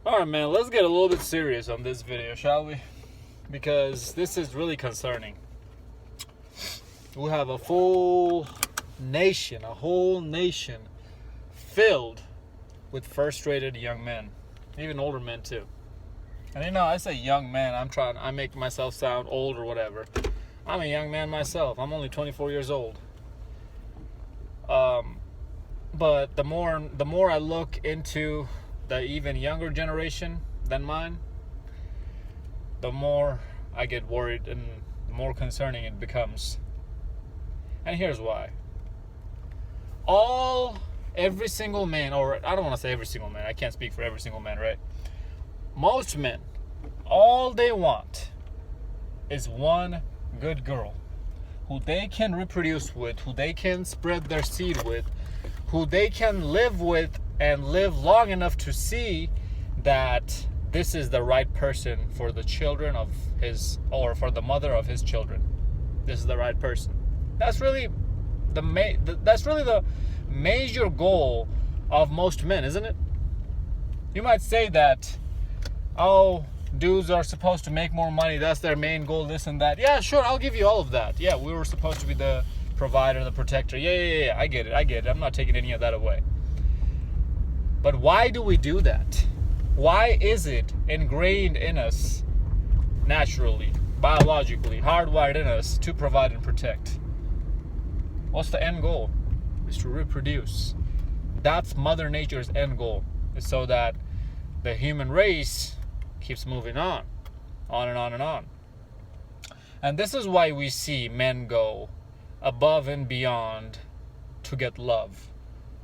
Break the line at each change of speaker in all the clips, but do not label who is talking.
Alright, man, let's get a little bit serious on this video, shall we? Because this is really concerning. We have a whole nation filled with frustrated young men, even older men too. And I say young man, I make myself sound old or whatever. I'm a young man myself. I'm only 24 years old. But the more I look into the even younger generation than mine, the more I get worried and the more concerning it becomes. And here's why. Every single man, or I don't want to say every single man, I can't speak for every single man, right? Most men, all they want is one good girl who they can reproduce with, who they can spread their seed with, who they can live with and live long enough to see that this is the right person for the children of his, or for the mother of his children. This is the right person. That's really the major goal of most men, isn't it? You might say that, oh, dudes are supposed to make more money, that's their main goal, this and that. Yeah, sure, I'll give you all of that. Yeah, we were supposed to be the provider, the protector. Yeah, I get it. I'm not taking any of that away. But why do we do that? Why is it ingrained in us naturally, biologically, hardwired in us to provide and protect? What's the end goal? Is to reproduce. That's Mother Nature's end goal, is so that the human race keeps moving on and on and on. And this is why we see men go above and beyond to get love,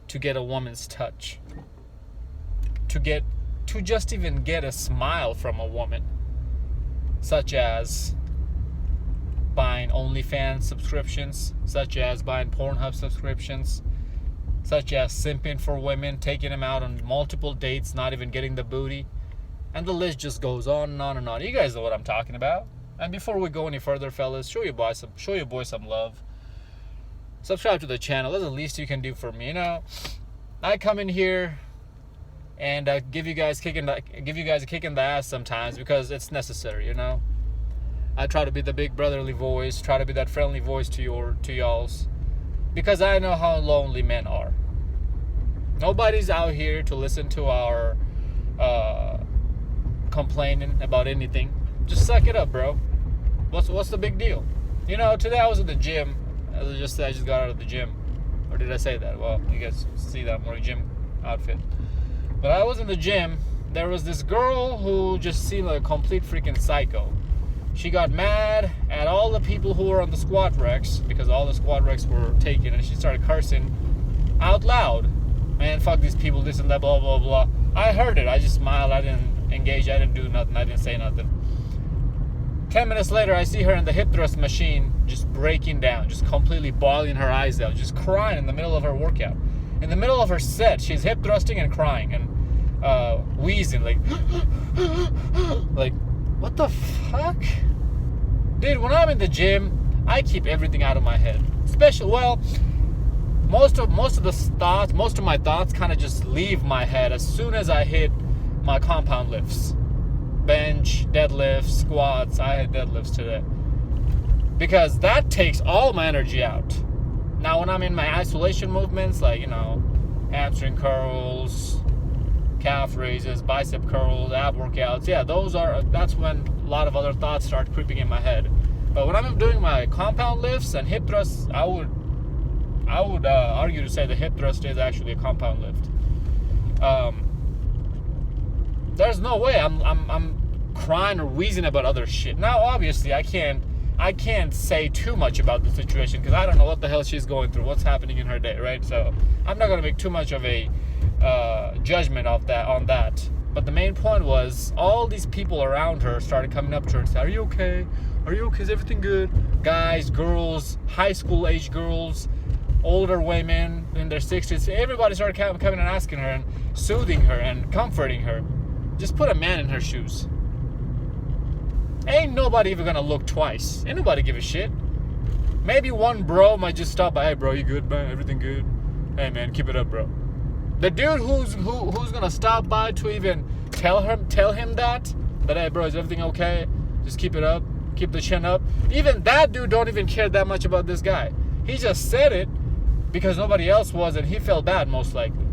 to get a woman's touch, to just even get a smile from a woman, such as buying OnlyFans subscriptions, such as buying Pornhub subscriptions, such as simping for women, taking them out on multiple dates, not even getting the booty. And the list just goes on and on and on. You guys know what I'm talking about. And before we go any further, fellas, show your boy some love. Subscribe to the channel. That's the least you can do for me. I come in here and give you guys a kick in the ass sometimes because it's necessary. I try to be the big brotherly voice, try to be that friendly voice to y'all's, because I know how lonely men are. Nobody's out here to listen to our complaining about anything. Just suck it up, bro. What's the big deal? Today I was at the gym. I just got out of the gym. Or did I say that? Well, you guys see that I'm wearing a gym outfit. But I was in the gym. There was this girl who just seemed like a complete freaking psycho. She got mad at all the people who were on the squat racks because all the squat racks were taken, and she started cursing out loud. Man, fuck these people, this and that, blah, blah, blah. I heard it. I just smiled. I didn't engage. I didn't do nothing. I didn't say nothing. 10 minutes later, I see her in the hip thrust machine just breaking down, just completely bawling her eyes out, just crying in the middle of her workout. In the middle of her set, she's hip thrusting and crying and wheezing, like, like, what the fuck? Dude, when I'm in the gym, I keep everything out of my head. Most of my thoughts kind of just leave my head as soon as I hit my compound lifts. Bench, deadlifts, squats. I had deadlifts today. Because that takes all my energy out. Now when I'm in my isolation movements, like, hamstring curls, calf raises, bicep curls, ab workouts, that's when a lot of other thoughts start creeping in my head. But when I'm doing my compound lifts and hip thrusts, I would argue to say the hip thrust is actually a compound lift. There's no way I'm crying or wheezing about other shit. Now, obviously, I can't say too much about the situation because I don't know what the hell she's going through, what's happening in her day, right? So I'm not gonna make too much of a judgment on that. But the main point was all these people around her started coming up to her and saying, "Are you okay? Are you okay? Is everything good?" Guys, girls, high school age girls, older women in their 60s, everybody started coming and asking her and soothing her and comforting her. Just put a man in her shoes. Ain't nobody even gonna look twice. Ain't nobody give a shit. Maybe one bro might just stop by. "Hey bro, you good, man? Everything good? Hey man, keep it up, bro." The dude who's gonna stop by to even tell him that hey bro, is everything okay? Just keep it up, keep the chin up. Even that dude don't even care that much about this guy. He just said it because nobody else was, and he felt bad most likely.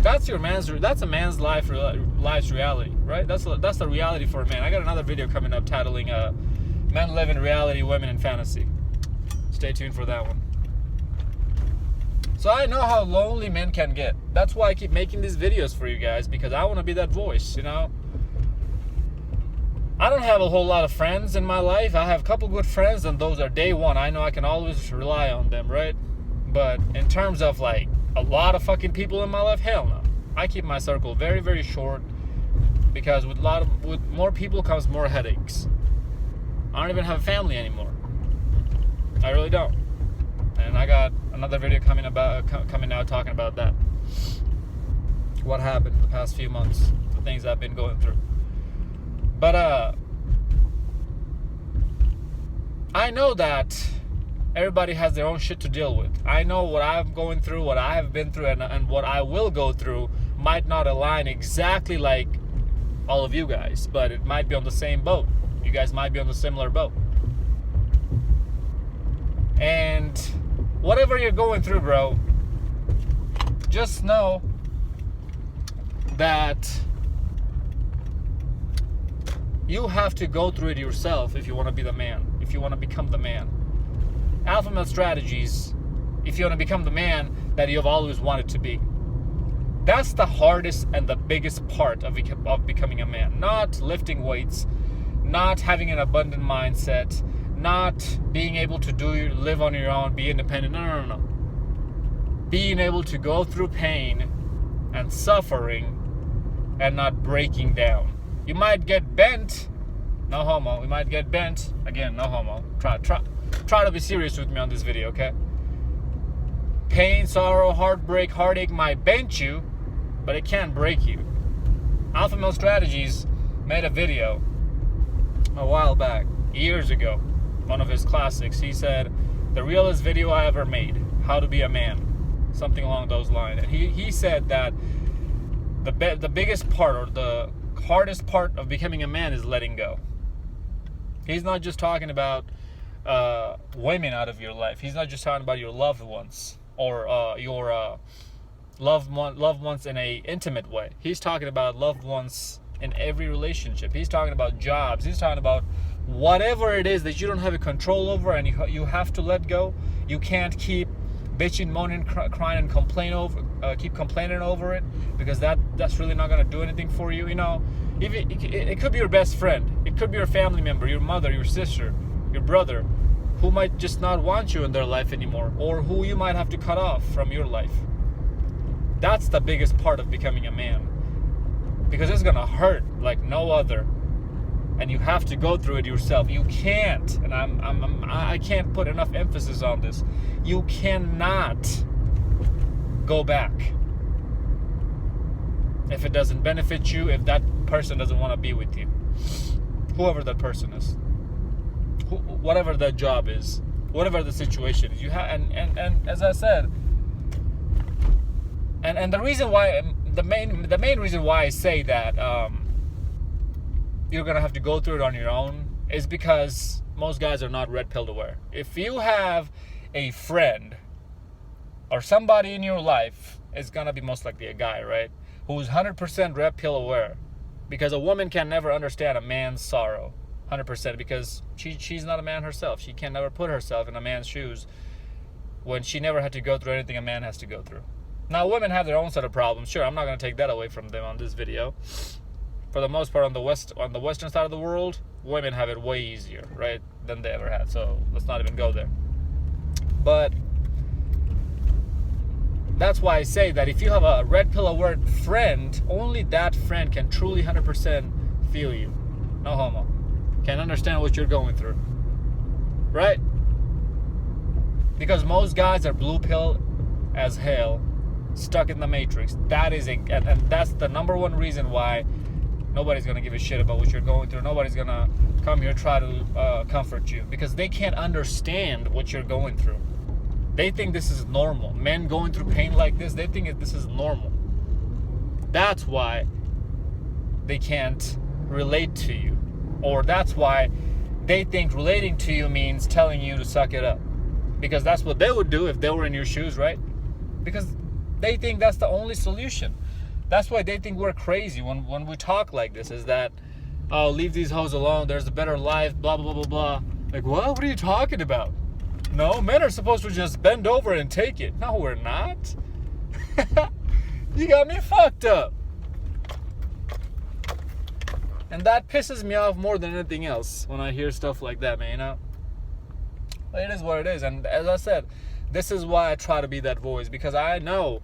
That's a man's life's reality, right? That's the reality for a man. I got another video coming up titling Men Live in Reality, Women in Fantasy. Stay tuned for that one. So I know how lonely men can get. That's why I keep making these videos for you guys, because I want to be that voice, you know? I don't have a whole lot of friends in my life. I have a couple good friends, and those are day one. I know I can always rely on them, right? But in terms of like a lot of fucking people in my life, hell no. I keep my circle very, very short, because with more people comes more headaches. I don't even have a family anymore. I really don't. And I got another video coming out talking about that. What happened in the past few months, the things I've been going through. But I know that everybody has their own shit to deal with. I know what I'm going through, what I have been through, and what I will go through might not align exactly like all of you guys, but it might be on the same boat. You guys might be on the similar boat. And whatever you're going through, bro, just know that you have to go through it yourself if you want to be the man, if you want to become the man. Alpha male strategies, if you want to become the man that you've always wanted to be. That's the hardest and the biggest part of becoming a man. Not lifting weights, not having an abundant mindset, not being able to live on your own, be independent. No. Being able to go through pain and suffering and not breaking down. You might get bent. No homo. We might get bent. Again, no homo. Try to be serious with me on this video, okay? Pain, sorrow, heartbreak, heartache might bend you, but it can't break you. Alpha Male Strategies made a video a while back, years ago, one of his classics. He said, the realest video I ever made, how to be a man, something along those lines. And he said that the biggest part, or the hardest part of becoming a man, is letting go. He's not just talking about women out of your life. He's not just talking about your loved ones, or your loved ones in a intimate way. He's talking about loved ones in every relationship. He's talking about jobs. He's talking about whatever it is that you don't have a control over, and you have to let go. You can't keep bitching, moaning, crying, and keep complaining over it, because that's really not going to do anything for you. You know, it could be your best friend. It could be your family member, your mother, your sister, your brother, who might just not want you in their life anymore, or who you might have to cut off from your life. That's the biggest part of becoming a man, because it's gonna hurt like no other, and you have to go through it yourself. You can't, and I can't put enough emphasis on this. You cannot go back if it doesn't benefit you, if that person doesn't want to be with you, whoever that person is, whatever that job is, whatever the situation is. You have, and as I said, and the reason why, the main reason why I say that you're gonna have to go through it on your own is because most guys are not red pill aware. If you have a friend or somebody in your life, it's gonna be most likely a guy, right, who's 100% red pill aware, because a woman can never understand a man's sorrow 100%, because she's not a man herself. She can never put herself in a man's shoes when she never had to go through anything a man has to go through. Now, women have their own set of problems. Sure, I'm not going to take that away from them on this video. For the most part, on the western side of the world, women have it way easier, right, than they ever had. So let's not even go there. But that's why I say that if you have a red pill aware friend, only that friend can truly 100% feel you. No homo. Can understand what you're going through, right? Because most guys are blue pill as hell, stuck in the matrix. And that's the number one reason why nobody's gonna give a shit about what you're going through. Nobody's gonna come here try to comfort you, because they can't understand what you're going through. They think this is normal. Men going through pain like this, they think this is normal. That's why they can't relate to you. Or that's why they think relating to you means telling you to suck it up. Because that's what they would do if they were in your shoes, right? Because they think that's the only solution. That's why they think we're crazy when we talk like this, is that, oh, leave these hoes alone, there's a better life, blah, blah, blah, blah, blah. Like, what are you talking about? No, men are supposed to just bend over and take it. No, we're not. You got me fucked up. And that pisses me off more than anything else when I hear stuff like that, man, you know? But it is what it is. And as I said, this is why I try to be that voice, because I know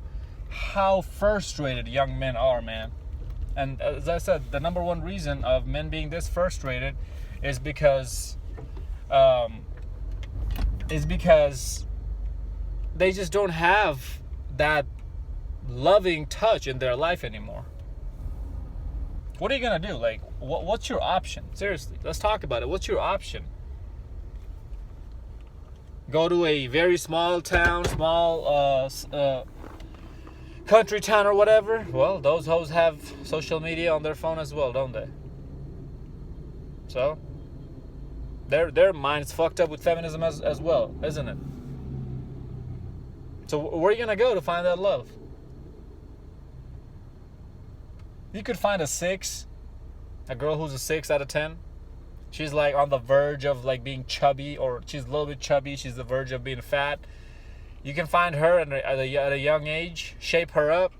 how frustrated young men are, man. And as I said, the number one reason of men being this frustrated is because they just don't have that loving touch in their life anymore. What are you gonna do? Like, what's your option? Seriously, let's talk about it. What's your option? Go to a very small town, country town or whatever? Well, those hoes have social media on their phone as well, don't they? So their mind's fucked up with feminism as well, isn't it? So where are you gonna go to find that love? You could find a girl who's a 6 out of 10. She's like on the verge of like being chubby, or she's a little bit chubby. She's the verge of being fat. You can find her at a young age, shape her up,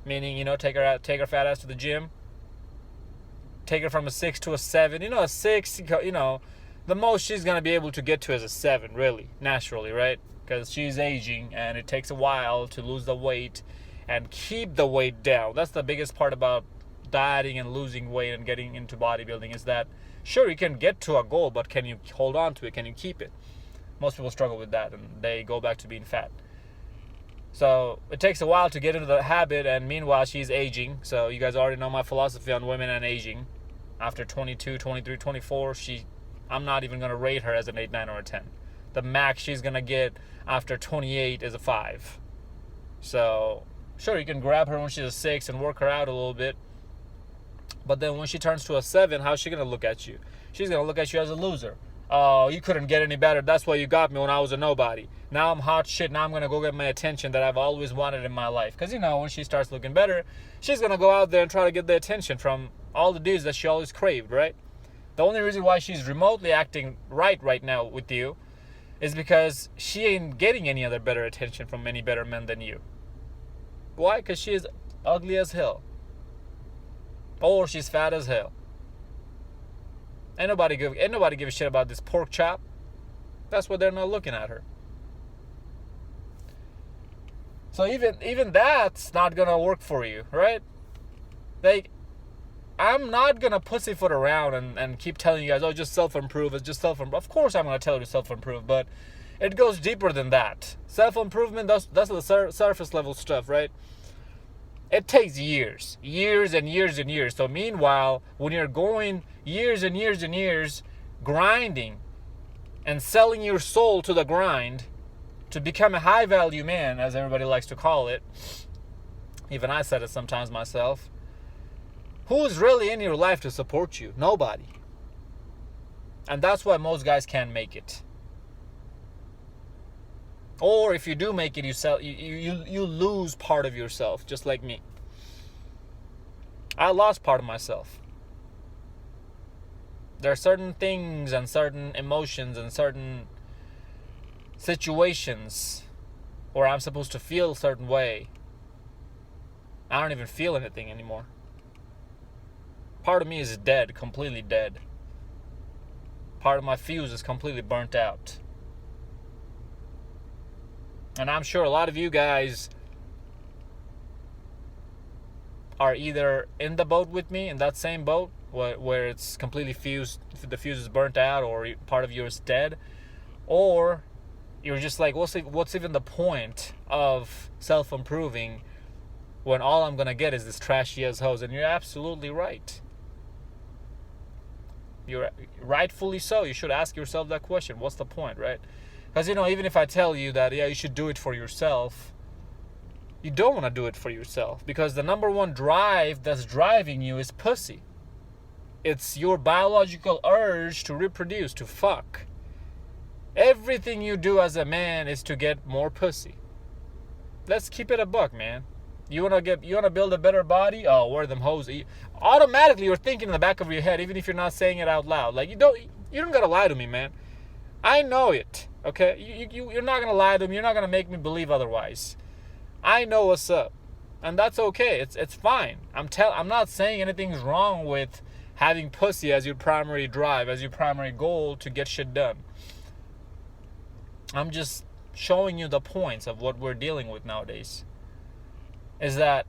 meaning, you know, take her fat ass to the gym. Take her from a 6 to a 7. You know, a 6, you know, the most she's going to be able to get to is a 7, really, naturally, right? Because she's aging and it takes a while to lose the weight and keep the weight down. That's the biggest part about dieting and losing weight and getting into bodybuilding, is that, sure, you can get to a goal, but can you hold on to it? Can you keep it? Most people struggle with that, and they go back to being fat. So it takes a while to get into the habit, and meanwhile, she's aging. So you guys already know my philosophy on women and aging. After 22, 23, 24, I'm not even going to rate her as an 8, 9, or a 10. The max she's going to get after 28 is a 5. So, sure, you can grab her when she's a 6 and work her out a little bit. But then when she turns to a 7, how's she going to look at you? She's going to look at you as a loser. Oh, you couldn't get any better. That's why you got me when I was a nobody. Now I'm hot shit. Now I'm going to go get my attention that I've always wanted in my life. Because, you know, when she starts looking better, she's going to go out there and try to get the attention from all the dudes that she always craved, right? The only reason why she's remotely acting right now with you is because she ain't getting any other better attention from any better men than you. Why? Because she is ugly as hell. Or she's fat as hell. Ain't nobody give a shit about this pork chop. That's why they're not looking at her. So even that's not gonna work for you, right? Like, I'm not gonna pussyfoot around and keep telling you guys, oh, just self-improve. It's just self-improve. Of course I'm gonna tell you to self-improve, but it goes deeper than that. Self-improvement, that's the surface level stuff, right? It takes years and years and years. So meanwhile, when you're going years and years and years grinding and selling your soul to the grind to become a high value man, as everybody likes to call it, even I said it sometimes myself, who's really in your life to support you? Nobody. And that's why most guys can't make it. Or if you do make it, you lose part of yourself, just like me. I lost part of myself. There are certain things and certain emotions and certain situations where I'm supposed to feel a certain way. I don't even feel anything anymore. Part of me is dead, completely dead. Part of my fuse is completely burnt out. And I'm sure a lot of you guys are either in the boat with me, in that same boat, where it's completely fused, the fuse is burnt out, or part of you is dead, or you're just like, what's even the point of self-improving when all I'm going to get is this trashy ass hose? And you're absolutely right. You're rightfully so. You should ask yourself that question. What's the point, right? Because, you know, even if I tell you that, yeah, you should do it for yourself, You don't want to do it for yourself, because the number one drive that's driving you is pussy. It's your biological urge to reproduce, to fuck. Everything you do as a man is to get more pussy. Let's keep it a buck, man. You wanna build a better body? Oh, where them hoes? Automatically, you're thinking in the back of your head, even if you're not saying it out loud. Like, you don't gotta lie to me, man. I know it. Okay, you're not gonna lie to me. You're not gonna make me believe otherwise. I know what's up, and that's okay. It's fine. I'm not saying anything's wrong with having pussy as your primary drive, as your primary goal to get shit done. I'm just showing you the points of what we're dealing with nowadays. Is that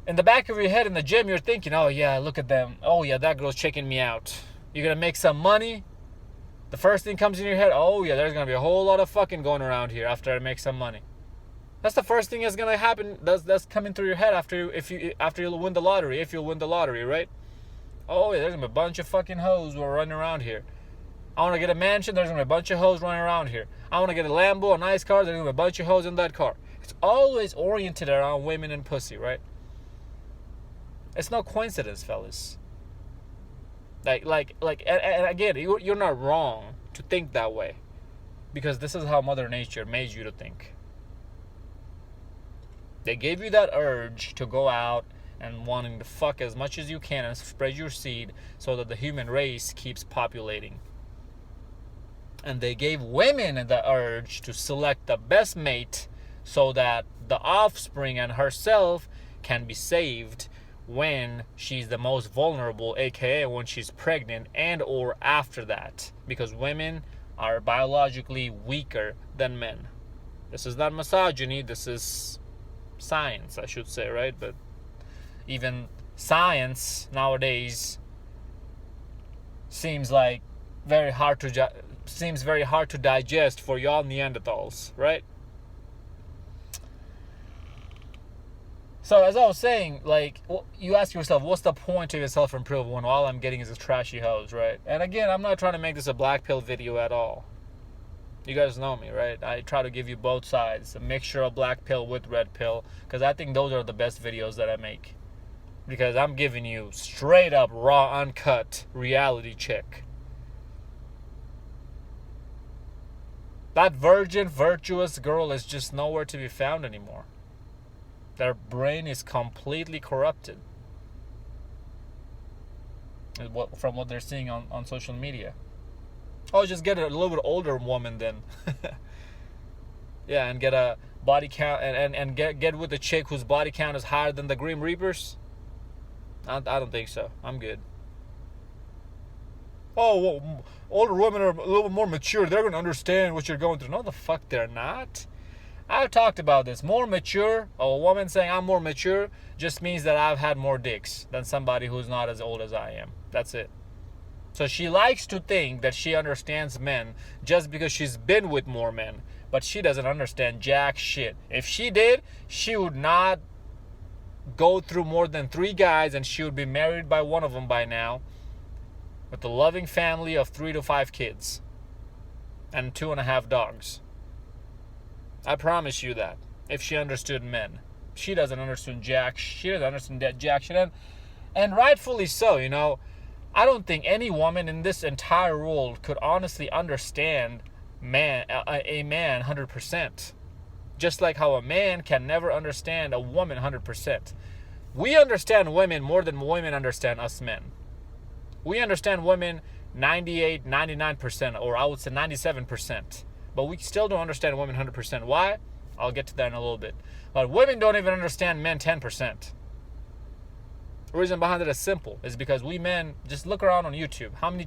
in the back of your head in the gym, you're thinking, oh yeah, look at them. Oh yeah, that girl's checking me out. You're gonna make some money. The first thing comes in your head, oh yeah, there's gonna be a whole lot of fucking going around here after I make some money. That's the first thing that's gonna happen. That's coming through your head after you win the lottery. If you win the lottery, right? Oh yeah, there's gonna be a bunch of fucking hoes who are running around here. I want to get a mansion. There's gonna be a bunch of hoes running around here. I want to get a Lambo, a nice car. There's gonna be a bunch of hoes in that car. It's always oriented around women and pussy, right? It's no coincidence, fellas. Like, and again, you're not wrong to think that way, because this is how Mother Nature made you to think. They gave you that urge to go out and wanting to fuck as much as you can and spread your seed so that the human race keeps populating. And they gave women the urge to select the best mate so that the offspring and herself can be saved when she's the most vulnerable, aka when she's pregnant and or after that, because women are biologically weaker than men. This is not misogyny, this is science, I should say, right? But even science nowadays seems very hard to digest for y'all Neanderthals, right? So as I was saying, you ask yourself, what's the point of your self-improvement when all I'm getting is this trashy hose, right? And again, I'm not trying to make this a black pill video at all. You guys know me, right? I try to give you both sides, a mixture of black pill with red pill, because I think those are the best videos that I make. Because I'm giving you straight up, raw, uncut reality check. That virgin, virtuous girl is just nowhere to be found anymore. Their brain is completely corrupted from what they're seeing on social media. Oh, just get a little bit older woman then. Yeah, and get a body count and get with a chick whose body count is higher than the Grim Reapers. I don't think so. I'm good. Oh, well, older women are a little bit more mature. They're going to understand what you're going through. No, the fuck they're not. I've talked about this. More mature, a woman saying I'm more mature just means that I've had more dicks than somebody who's not as old as I am. That's it. So she likes to think that she understands men just because she's been with more men. But she doesn't understand jack shit. If she did, she would not go through more than 3 guys, and she would be married by one of them by now, with a loving family of 3 to 5 kids and 2.5 dogs. I promise you that. If she understood men. She doesn't understand jack. She doesn't understand that jack shit. And rightfully so, you know. I don't think any woman in this entire world could honestly understand a man 100%. Just like how a man can never understand a woman 100%. We understand women more than women understand us men. We understand women 98, 99%, or I would say 97%. But we still don't understand women 100%. Why? I'll get to that in a little bit. But women don't even understand men 10%. The reason behind it is simple. Is because we men, just look around on YouTube. How many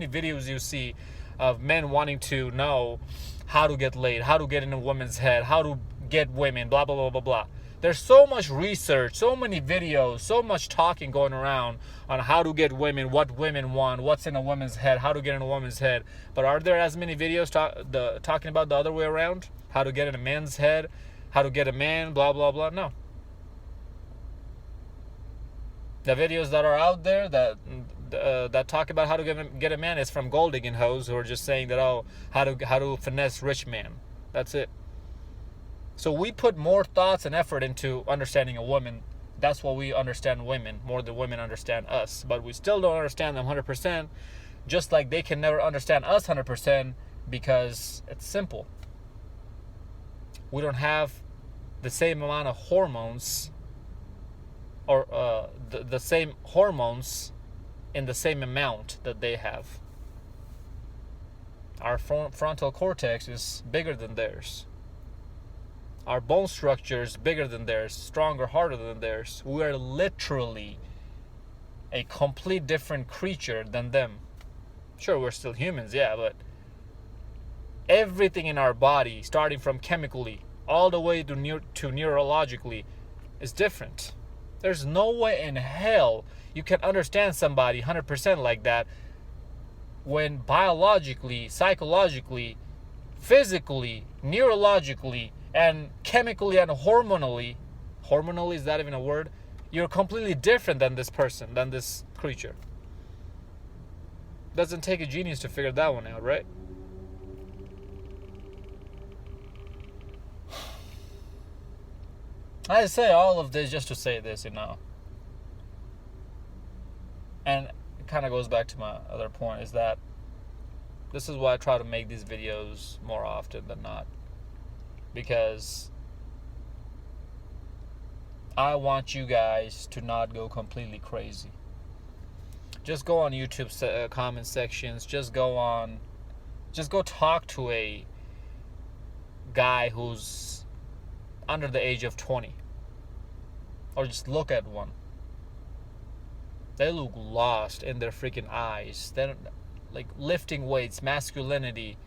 videos you see of men wanting to know how to get laid, how to get in a woman's head, how to get women, blah, blah, blah, blah, blah. There's so much research, so many videos, so much talking going around on how to get women, what women want, what's in a woman's head, how to get in a woman's head. But are there as many videos talking about the other way around? How to get in a man's head, how to get a man, blah, blah, blah? No. The videos that are out there that talk about how to get a man is from gold digging hoes who are just saying that, oh, how to finesse rich man. That's it. So we put more thoughts and effort into understanding a woman. That's why we understand women more than women understand us. But we still don't understand them 100%, just like they can never understand us 100%, because it's simple. We don't have the same amount of hormones, or the same hormones in the same amount that they have. Our frontal cortex is bigger than theirs. Our bone structure is bigger than theirs, stronger, harder than theirs. We are literally a complete different creature than them. Sure, we're still humans, yeah, but everything in our body, starting from chemically all the way to neurologically, is different. There's no way in hell you can understand somebody 100% like that when biologically, psychologically, physically, neurologically, and chemically and hormonally, is that even a word? You're completely different than this person, than this creature. Doesn't take a genius to figure that one out, right? I say all of this just to say this, and it kind of goes back to my other point, is that this is why I try to make these videos more often than not, because I want you guys to not go completely crazy. Just go on YouTube comment sections. Just go talk to a guy who's under the age of 20, or just look at one. They look lost in their freaking eyes. They're like lifting weights, masculinity,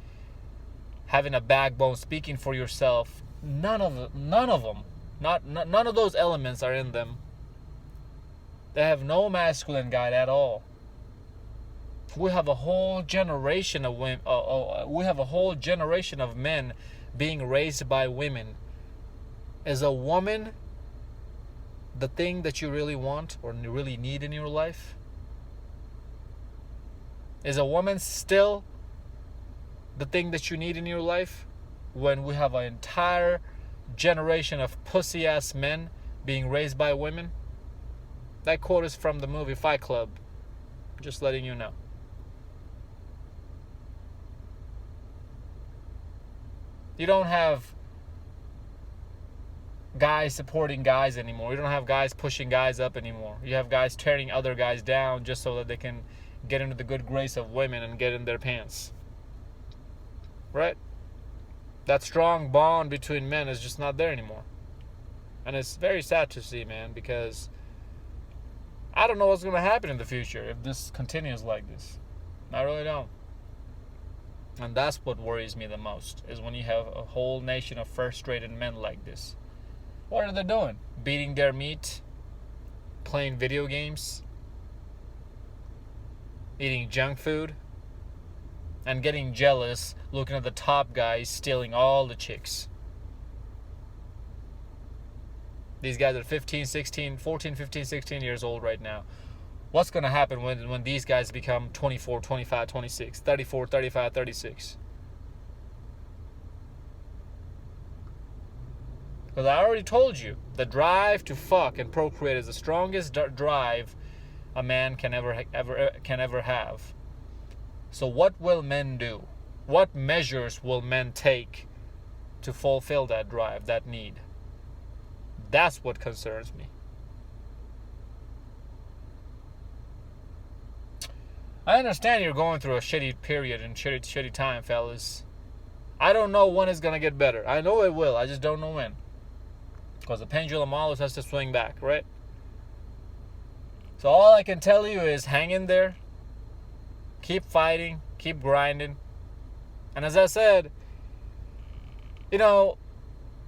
having a backbone, speaking for yourself. None of them. None of those elements are in them. They have no masculine guide at all. We have a whole generation of women. We have a whole generation of men being raised by women. Is a woman the thing that you really want or really need in your life? Is a woman still the thing that you need in your life when we have an entire generation of pussy-ass men being raised by women? That quote is from the movie Fight Club. Just letting you know. You don't have guys supporting guys anymore. You don't have guys pushing guys up anymore. You have guys tearing other guys down just so that they can get into the good grace of women and get in their pants. Right? That strong bond between men is just not there anymore. And it's very sad to see, man, because I don't know what's going to happen in the future if this continues like this. I really don't. And that's what worries me the most, is when you have a whole nation of frustrated men like this. What are they doing? Beating their meat? Playing video games? Eating junk food? And getting jealous, looking at the top guys stealing all the chicks. These guys are 14, 15, 16 years old right now. What's going to happen when these guys become 24, 25, 26, 34, 35, 36? Because I already told you, the drive to fuck and procreate is the strongest drive a man can ever have. So what will men do? What measures will men take to fulfill that drive, that need? That's what concerns me. I understand you're going through a shitty period and shitty time, fellas. I don't know when it's going to get better. I know it will. I just don't know when. Because the pendulum always has to swing back, right? So all I can tell you is hang in there. Keep fighting. Keep grinding. And as I said,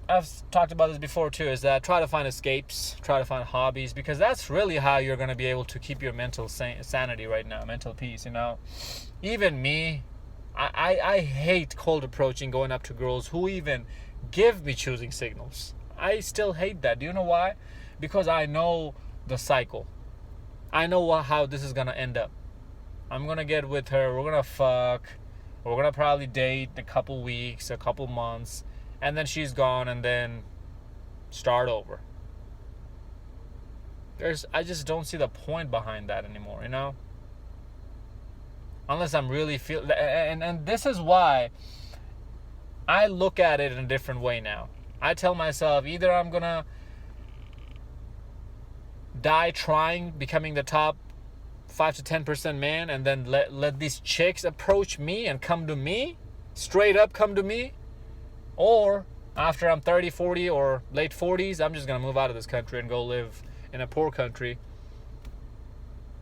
I've talked about this before too, is that try to find escapes, try to find hobbies, because that's really how you're going to be able to keep your mental sanity right now, mental peace, Even me, I hate cold approaching, going up to girls who even give me choosing signals. I still hate that. Do you know why? Because I know the cycle. I know how this is going to end up. I'm going to get with her, we're going to fuck, we're going to probably date a couple weeks, a couple months, and then she's gone, and then start over. I just don't see the point behind that anymore, you know? Unless I'm really and this is why I look at it in a different way now. I tell myself, either I'm gonna die trying, becoming the top 5 to 10% man, and then let these chicks approach me and come to me, straight up come to me, or after I'm 30, 40, or late 40s, I'm just gonna move out of this country and go live in a poor country.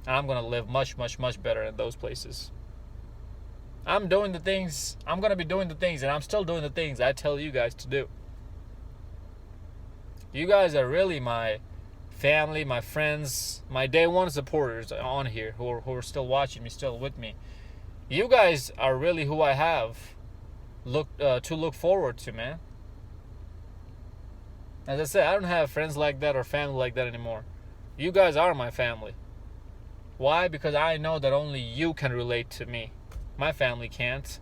And I'm gonna live much, much, much better in those places. I'm doing the things, I'm gonna be doing the things, and I'm still doing the things I tell you guys to do. You guys are really my family, my friends, my day one supporters on here who are still watching me, still with me. You guys are really who I have to look forward to, man. As I said, I don't have friends like that or family like that anymore. You guys are my family. Why? Because I know that only you can relate to me. My family can't.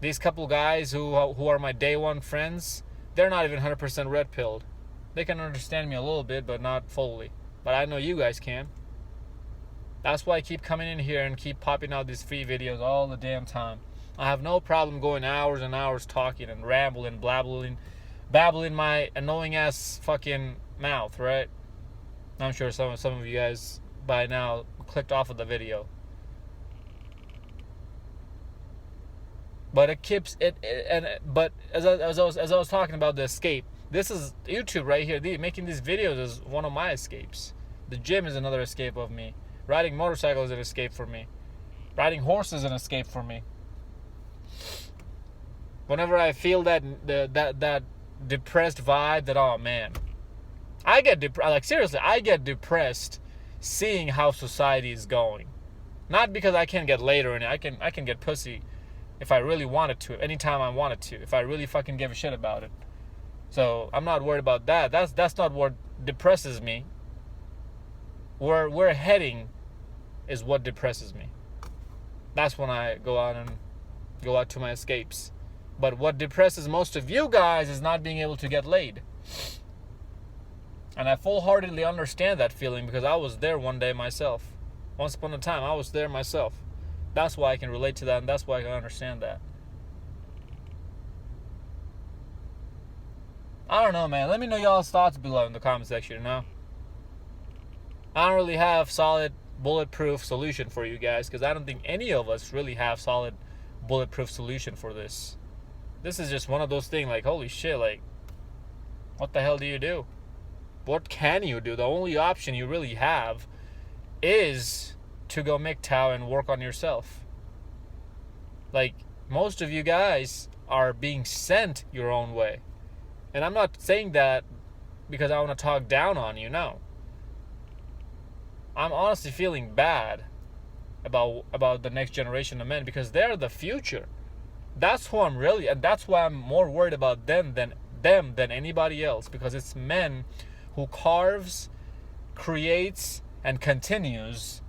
These couple guys who are my day one friends, they're not even 100% red-pilled. They can understand me a little bit, but not fully. But I know you guys can. That's why I keep coming in here and keep popping out these free videos all the damn time. I have no problem going hours and hours talking and rambling, babbling my annoying ass fucking mouth, right? I'm sure some of you guys by now clicked off of the video. But it keeps it, but as I was talking about the escape, this is YouTube right here. Making these videos is one of my escapes. The gym is another escape of me. Riding motorcycles is an escape for me. Riding horses is an escape for me. Whenever I feel that depressed vibe, that, oh man, I get seriously, I get depressed seeing how society is going. Not because I can't get laid or anything. I can get pussy if I really wanted to, anytime I wanted to, if I really fucking give a shit about it. So I'm not worried about that. That's not what depresses me. Where we're heading is what depresses me. That's when I go out to my escapes. But what depresses most of you guys is not being able to get laid. And I full-heartedly understand that feeling because I was there one day myself. Once upon a time, I was there myself. That's why I can relate to that, and that's why I can understand that. I don't know, man. Let me know y'all's thoughts below in the comment section, you know? I don't really have solid, bulletproof solution for you guys because I don't think any of us really have solid, bulletproof solution for this. This is just one of those things like, holy shit, like, what the hell do you do? What can you do? The only option you really have is to go MGTOW and work on yourself. Like, most of you guys are being sent your own way. And I'm not saying that because I want to talk down on you, no. I'm honestly feeling bad about the next generation of men because they're the future. That's who I'm really, and that's why I'm more worried about them than anybody else, because it's men who carves, creates, and continues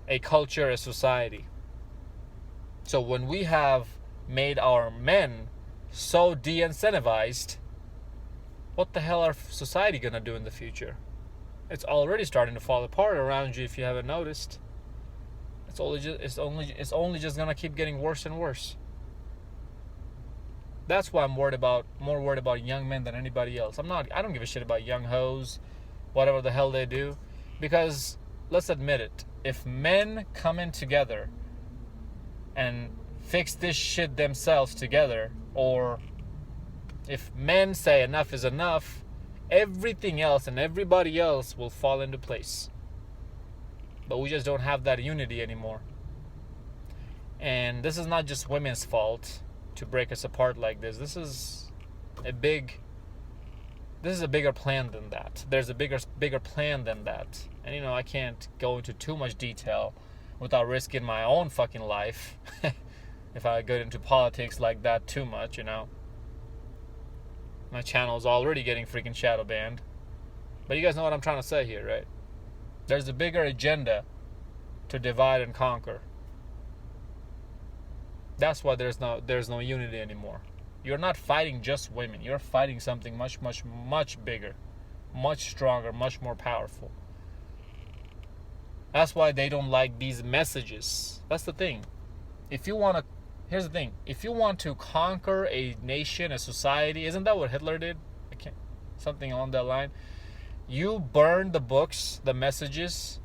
a culture, a society. So when we have made our men so de-incentivized, what the hell are society gonna do in the future? It's already starting to fall apart around you if you haven't noticed. It's only just gonna keep getting worse and worse. That's why I'm more worried about young men than anybody else. I don't give a shit about young hoes, whatever the hell they do, because let's admit it, if men come in together and fix this shit themselves together, or if men say enough is enough, everything else and everybody else will fall into place. But we just don't have that unity anymore. And this is not just women's fault to break us apart like this. This is a bigger plan than that. There's a bigger plan than that. And you know, I can't go into too much detail without risking my own fucking life if I get into politics like that too much, you know. My channel is already getting freaking shadow banned. But you guys know what I'm trying to say here, right? There's a bigger agenda to divide and conquer. That's why there's no unity anymore. You're not fighting just women. You're fighting something much, much, much bigger, much stronger, much more powerful. That's why they don't like these messages. That's the thing. Here's the thing. If you want to conquer a nation, a society, isn't that what Hitler did? Something along that line. You burn the books, the messages.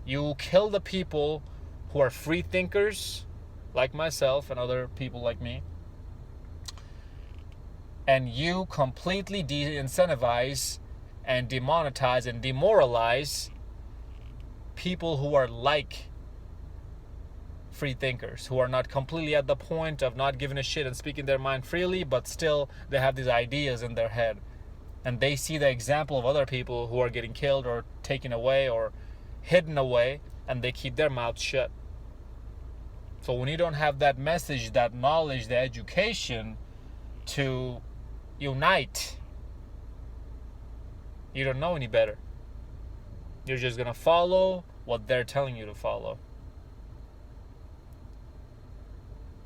You kill the people who are free thinkers, like myself and other people like me. And you completely de-incentivize and demonetize and demoralize people who are like free thinkers, who are not completely at the point of not giving a shit and speaking their mind freely, but still they have these ideas in their head. And they see the example of other people who are getting killed or taken away or hidden away, and they keep their mouths shut. So when you don't have that message, that knowledge, the education to unite, you don't know any better. You're just going to follow what they're telling you to follow.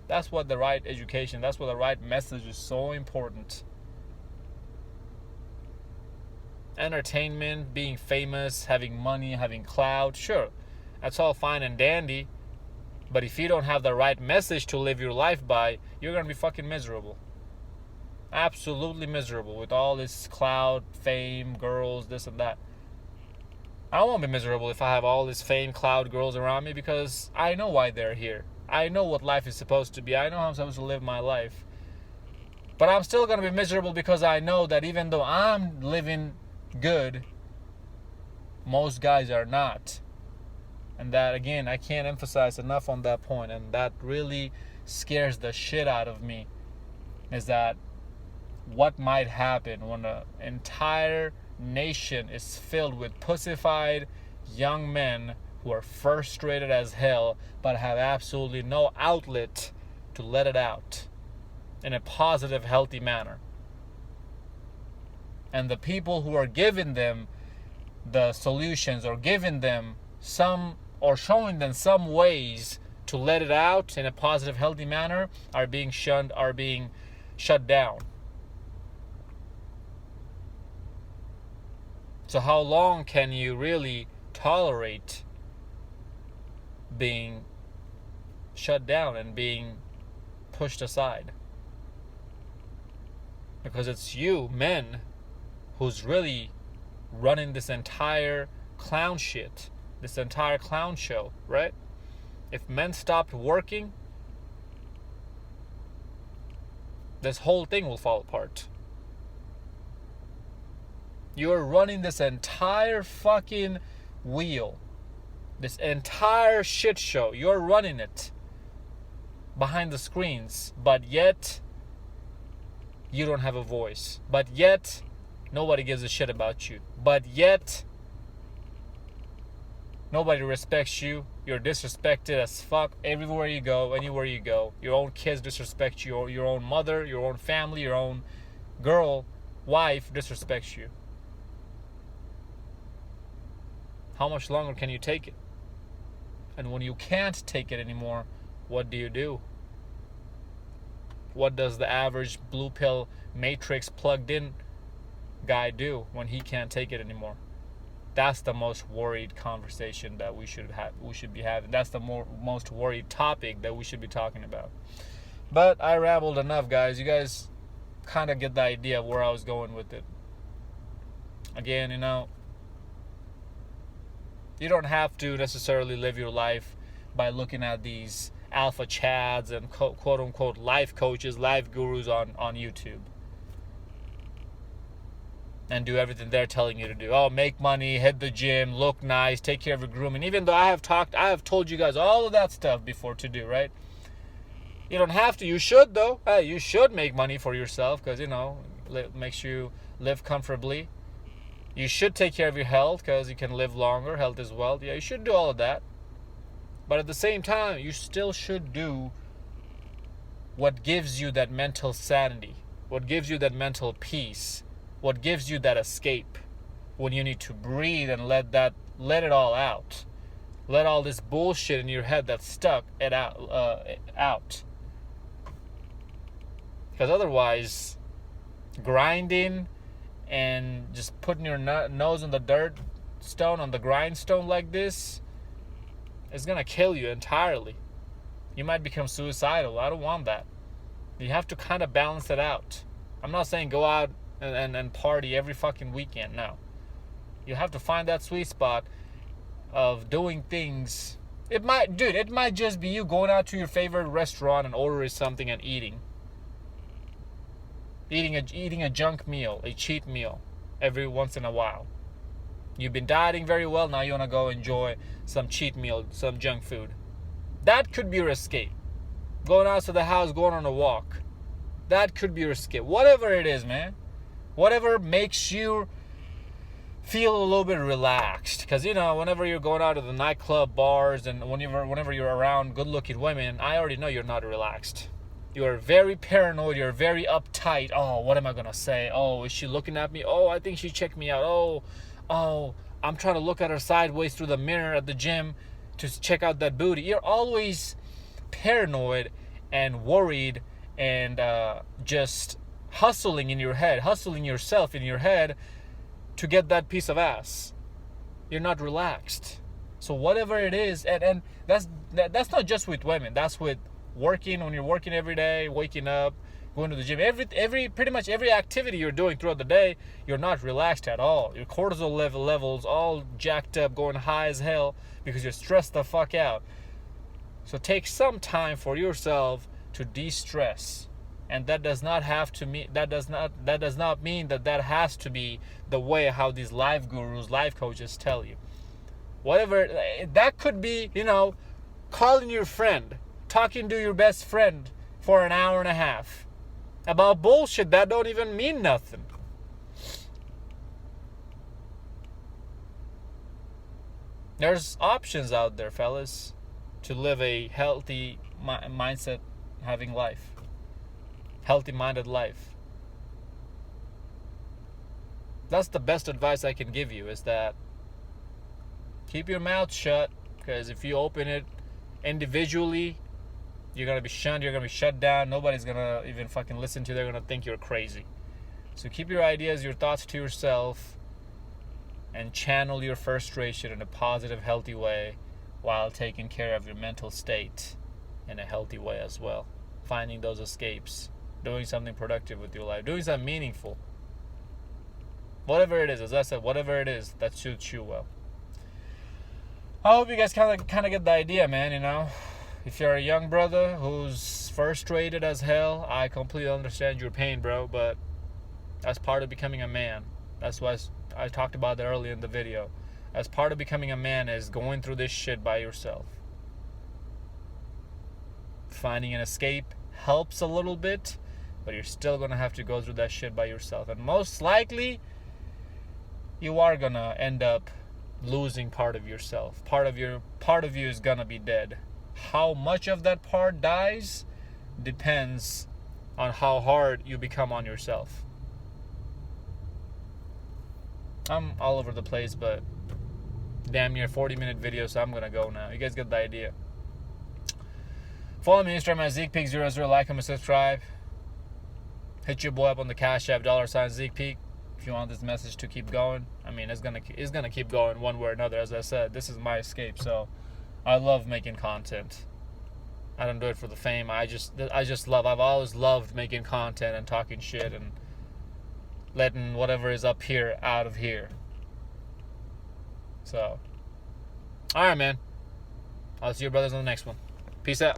That's what the right education, that's what the right message is so important. Entertainment, being famous, having money, having clout, sure, that's all fine and dandy. But if you don't have the right message to live your life by, you're going to be fucking miserable. Absolutely miserable with all this clout, fame, girls, this and that. I won't be miserable if I have all this fame, clout, girls around me, because I know why they're here. I know what life is supposed to be. I know how I'm supposed to live my life. But I'm still going to be miserable because I know that even though I'm living good, most guys are not. And that, again, I can't emphasize enough on that point. And that really scares the shit out of me. Is that what might happen when an entire nation is filled with pussified young men who are frustrated as hell but have absolutely no outlet to let it out in a positive, healthy manner. And the people who are giving them the solutions or giving them some or showing them some ways to let it out in a positive, healthy manner are being shunned, are being shut down. So how long can you really tolerate being shut down and being pushed aside? Because it's you, men, who's really running this entire clown shit, this entire clown show, right? If men stopped working, this whole thing will fall apart. You're running this entire fucking wheel, this entire shit show. You're running it behind the screens, but yet you don't have a voice. But yet nobody gives a shit about you. But yet nobody respects you. You're disrespected as fuck everywhere you go, anywhere you go. Your own kids disrespect you. Your own mother, your own family, your own girl, wife disrespects you. How much longer can you take it? And when you can't take it anymore, what do? What does the average blue pill matrix plugged in guy do when he can't take it anymore? That's the most worried conversation that we should be having. That's the most worried topic that we should be talking about. But I rambled enough, guys. You guys kind of get the idea of where I was going with it. Again, you don't have to necessarily live your life by looking at these alpha chads and quote unquote life coaches, life gurus on YouTube. And do everything they're telling you to do. Oh, make money, hit the gym, look nice, take care of your grooming. Even though I have told you guys all of that stuff before to do, right? You don't have to. You should, though. Hey, you should make money for yourself because, it makes you live comfortably. You should take care of your health because you can live longer. Health is wealth. Yeah, you should do all of that. But at the same time, you still should do what gives you that mental sanity, what gives you that mental peace, what gives you that escape when you need to breathe and let it all out. Let all this bullshit in your head that's stuck out. Because otherwise, grinding and just putting your nose on the dirt stone, on the grindstone like this, is going to kill you entirely. You might become suicidal. I don't want that. You have to kind of balance it out. I'm not saying go out and party every fucking weekend. No. You have to find that sweet spot of doing things. It might just be you going out to your favorite restaurant and ordering something and eating a junk meal, a cheat meal every once in a while. You've been dieting very well, now you want to go enjoy some cheat meal, some junk food. That could be your escape. Going out to the house, going on a walk. That could be your escape. Whatever it is, man. Whatever makes you feel a little bit relaxed. Because, whenever you're going out to the nightclub, bars, and whenever you're around good-looking women, I already know you're not relaxed. You're very paranoid. You're very uptight. Oh, what am I going to say? Oh, is she looking at me? Oh, I think she checked me out. Oh, I'm trying to look at her sideways through the mirror at the gym to check out that booty. You're always paranoid and worried and just hustling in your head, hustling yourself in your head to get that piece of ass. You're not relaxed. So whatever it is, and that's not just with women. That's with working. When you're working every day, waking up, going to the gym, pretty much every activity you're doing throughout the day, you're not relaxed at all. Your cortisol levels all jacked up, going high as hell because you're stressed the fuck out. So take some time for yourself to de-stress. And that does not mean that has to be the way how these life gurus, life coaches tell you. Whatever that could be, calling your friend, talking to your best friend for an hour and a half about bullshit that don't even mean nothing. There's options out there, fellas, to live a healthy mindset having life. Healthy-minded life. That's the best advice I can give you, is that keep your mouth shut, because if you open it individually, you're going to be shunned, you're going to be shut down, nobody's going to even fucking listen to you, they're going to think you're crazy. So keep your ideas, your thoughts to yourself, and channel your frustration in a positive, healthy way while taking care of your mental state in a healthy way as well. Finding those escapes, doing something productive with your life, doing something meaningful. Whatever it is, as I said, whatever it is that suits you well. I hope you guys kind of get the idea, man, If you're a young brother who's frustrated as hell, I completely understand your pain, bro, but that's part of becoming a man. That's why I talked about that earlier in the video. As part of becoming a man is going through this shit by yourself. Finding an escape helps a little bit, but you're still going to have to go through that shit by yourself. And most likely, you are going to end up losing part of yourself. Part of you is going to be dead. How much of that part dies depends on how hard you become on yourself. I'm all over the place, but damn near 40-minute video, so I'm going to go now. You guys get the idea. Follow me on Instagram at Zeekpeak00. Like, comment, subscribe. Hit your boy up on the Cash App, $Zeekpeak. If you want this message to keep going. I mean, it's gonna keep going one way or another. As I said, this is my escape, so I love making content. I don't do it for the fame. I've always loved making content and talking shit and letting whatever is up here out of here. So, alright, man. I'll see you brothers on the next one. Peace out.